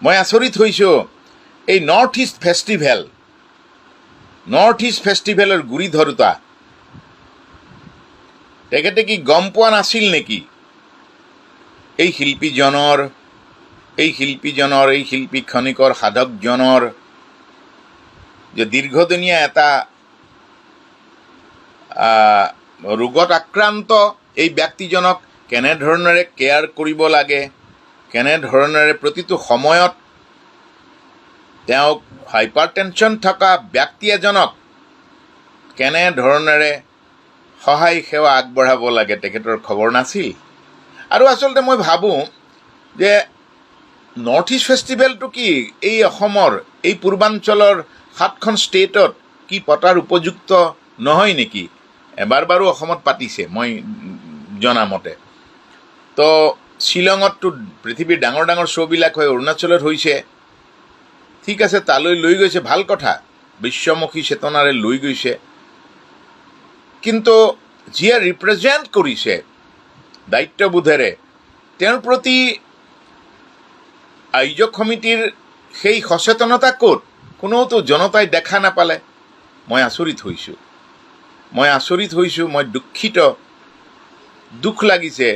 মই আচৰিত হৈছোঁ এই নৰ্থ ইষ্ট ফেষ্টিভেলৰ গুৰি ধৰোঁতা তেখেতে কি গম পোৱা নাছিল নেকি এই শিল্পীজনৰ এই শিল্পী খনিকৰ সাধকজনৰ যে দীৰ্ঘদিনীয়া এটা ৰোগত আক্ৰান্ত এই ব্যক্তিজনক কেনেধৰণেৰে কেয়াৰ কৰিব লাগে, কেনেধৰণেৰে প্ৰতিটো সময়ত তেওঁক হাইপাৰ টেনশ্যন থকা ব্যক্তি এজনক কেনেধৰণেৰে সহায় সেৱা আগবঢ়াব লাগে তেখেতৰ খবৰ নাছিল। আৰু আচলতে মই ভাবোঁ যে নৰ্থ ইষ্ট ফেষ্টিভেলটো কি এই অসমৰ এই পূৰ্বাঞ্চলৰ 7খন ষ্টেটত কি পতাৰ উপযুক্ত নহয় নেকি? এবাৰ বাৰু অসমত পাতিছে মই জনামতে, তো শ্বিলঙততো পৃথিৱীৰ ডাঙৰ ডাঙৰ শ্ব'বিলাক হয়, অৰুণাচলত হৈছে, ঠিক আছে, তালৈ লৈ গৈছে, ভাল কথা, বিশ্বমুখী চেতনাৰে লৈ গৈছে, কিন্তু যিয়ে ৰিপ্ৰেজেণ্ট কৰিছে দায়িত্ববোধেৰে তেওঁৰ প্ৰতি আয়োজক সমিতিৰ সেই সচেতনতা ক'ত? কোনোতো জনতাই দেখা নাপালে। মই আচৰিত হৈছোঁ, মই দুখিত, দুখ লাগিছে।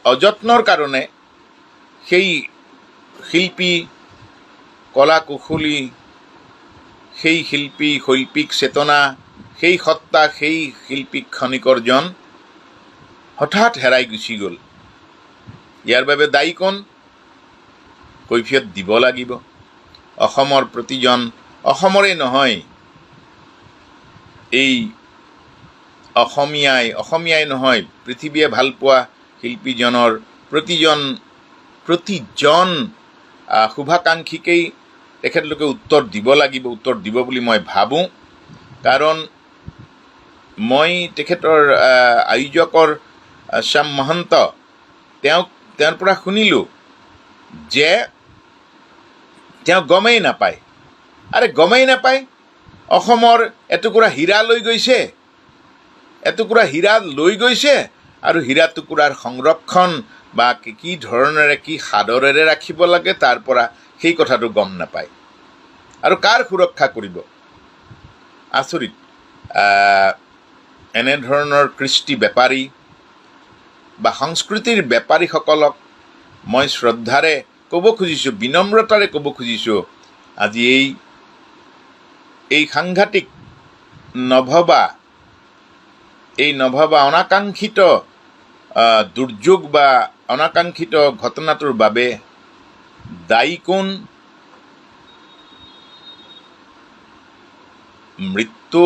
অযত্নৰ কাৰণে সেই শিল্পী, কলা কুশলী, সেই শৈল্পিক চেতনা, সেই সত্তা, সেই শিল্পী খনিকৰজন হঠাৎ হেৰাই গুচি গ'ল। ইয়াৰ বাবে দায়ী কোন? কৈফিয়ত দিব লাগিব। অসমৰ প্ৰতিজন, অসমৰে নহয়, এই অসমীয়াই নহয়, পৃথিৱীয়ে ভালপোৱা শিল্পীজনৰ প্ৰতিজন শুভাকাংক্ষীকেই তেখেতলোকে উত্তৰ দিব লাগিব, উত্তৰ দিব বুলি মই ভাবোঁ। কাৰণ মই তেখেতৰ আয়োজকৰ শ্যাম মহন্ত তেওঁৰ পৰা শুনিলোঁ যে তেওঁ গমেই নাপায় অসমৰ এটুকুৰা হীৰা লৈ গৈছে আৰু হীৰা টুকুৰাৰ সংৰক্ষণ বা কি ধৰণেৰে কি সাদৰেৰে ৰাখিব লাগে তাৰ পৰা সেই কথাটো গম নাপায়। আৰু কাৰ সুৰক্ষা কৰিব? আচৰিত। এনেধৰণৰ কৃষ্টি বেপাৰী বা সংস্কৃতিৰ বেপাৰীসকলক মই শ্ৰদ্ধাৰে ক'ব খুজিছোঁ, বিনম্ৰতাৰে ক'ব খুজিছোঁ, আজি এই সাংঘাতিক নভবা অনাকাংক্ষিত দুৰ্যোগ বা অনাকাংক্ষিত ঘটনাটোৰ বাবে দায়ী কোন? মৃত্যু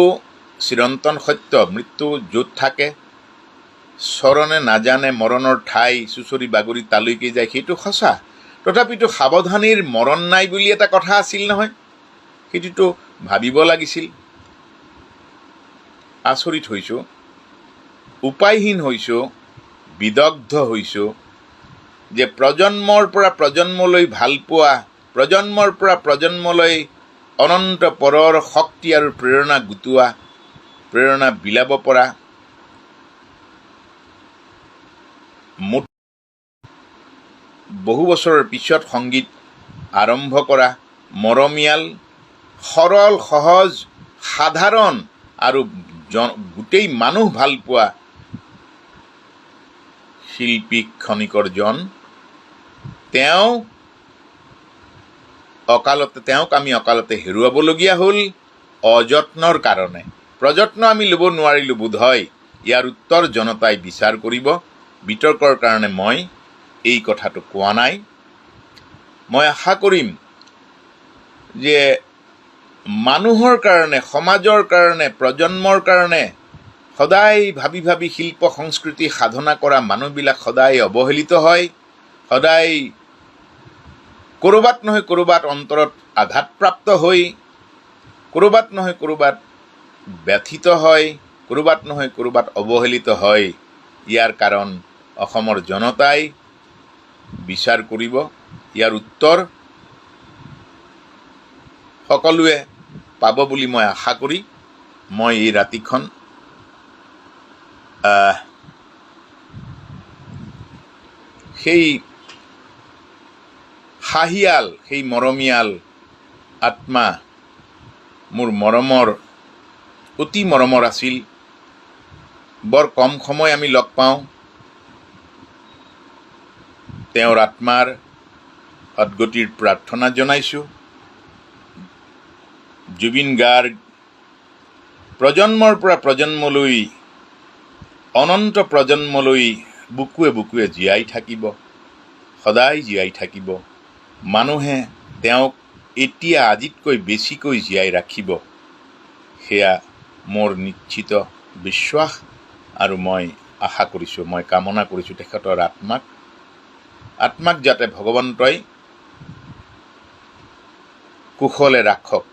চিৰন্তন সত্য, মৃত্যু য'ত থাকে চৰণে নাজানে মৰণৰ ঠাই, চুচৰি বাগৰি তালৈকে যায়, সেইটো সঁচা। তথাপিতো সাৱধানীৰ মৰণ নাই বুলি এটা কথা আছিল নহয়, সেইটোতো ভাবিব লাগিছিল। আচৰিত হৈছোঁ, উপায়হীন হৈছোঁ, বিদগ্ধ হৈছোঁ যে প্ৰজন্মৰ পৰা প্ৰজন্মলৈ ভালপোৱা, প্ৰজন্মৰ পৰা প্ৰজন্মলৈ অনন্ত পৰৰ শক্তি আৰু প্ৰেৰণা গোটোৱা, প্ৰেৰণা বিলাব পৰা বহু বছৰৰ পিছত সংগীত আৰম্ভ কৰা মৰমীয়াল, সৰল, সহজ, সাধাৰণ আৰু গোটেই মানুহ ভালপোৱা শিল্পী খনিকৰজন, তেওঁক আমি অকালতে হেৰুৱাবলগীয়া হ'ল অযত্নৰ কাৰণে। প্ৰযত্ন আমি ল'ব নোৱাৰিলোঁ বোধ হয়। ইয়াৰ উত্তৰ জনতাই বিচাৰ কৰিব। বিতৰ্কৰ কাৰণে মই এই কথাটো কোৱা নাই। মই আশা কৰিম যে মানুহৰ কাৰণে, সমাজৰ কাৰণে, প্ৰজন্মৰ কাৰণে সদায় ভাবি ভাবি শিল্প সংস্কৃতি সাধনা কৰা মানুহবিলাক সদায় অৱহেলিত হয়, সদায় ক'ৰবাত নহয় ক'ৰবাত অন্তৰত আঘাতপ্ৰাপ্ত হৈ, ক'ৰবাত নহয় ক'ৰবাত ব্যথিত হয়, ক'ৰবাত নহয় ক'ৰবাত অৱহেলিত হয়। ইয়াৰ কাৰণ অসমৰ জনতাই বিচাৰ কৰিব। ইয়াৰ উত্তৰ সকলোৱে পাব বুলি মই আশা কৰি মই এই ৰাতিখন সেই হাঁহিয়াল, সেই মৰমীয়াল আত্মা মোৰ মৰমৰ, অতি মৰমৰ আছিল। বৰ কম সময় আমি লগ পাওঁ। তেওঁৰ আত্মাৰ সদ্গতিৰ প্ৰাৰ্থনা জনাইছোঁ। জুবিন গাৰ্গ প্ৰজন্মৰ পৰা প্ৰজন্মলৈ, অনন্ত প্ৰজন্মলৈ বুকুৱে বুকুৱে জীয়াই থাকিব, সদায় জীয়াই থাকিব। মানুহে তেওঁক এতিয়া আজিতকৈ বেছিকৈ জীয়াই ৰাখিব, সেয়া মোৰ নিশ্চিত বিশ্বাস আৰু মই আশা কৰিছোঁ, মই কামনা কৰিছোঁ তেখেতৰ আত্মাক যাতে ভগৱন্তই কুশলে ৰাখক।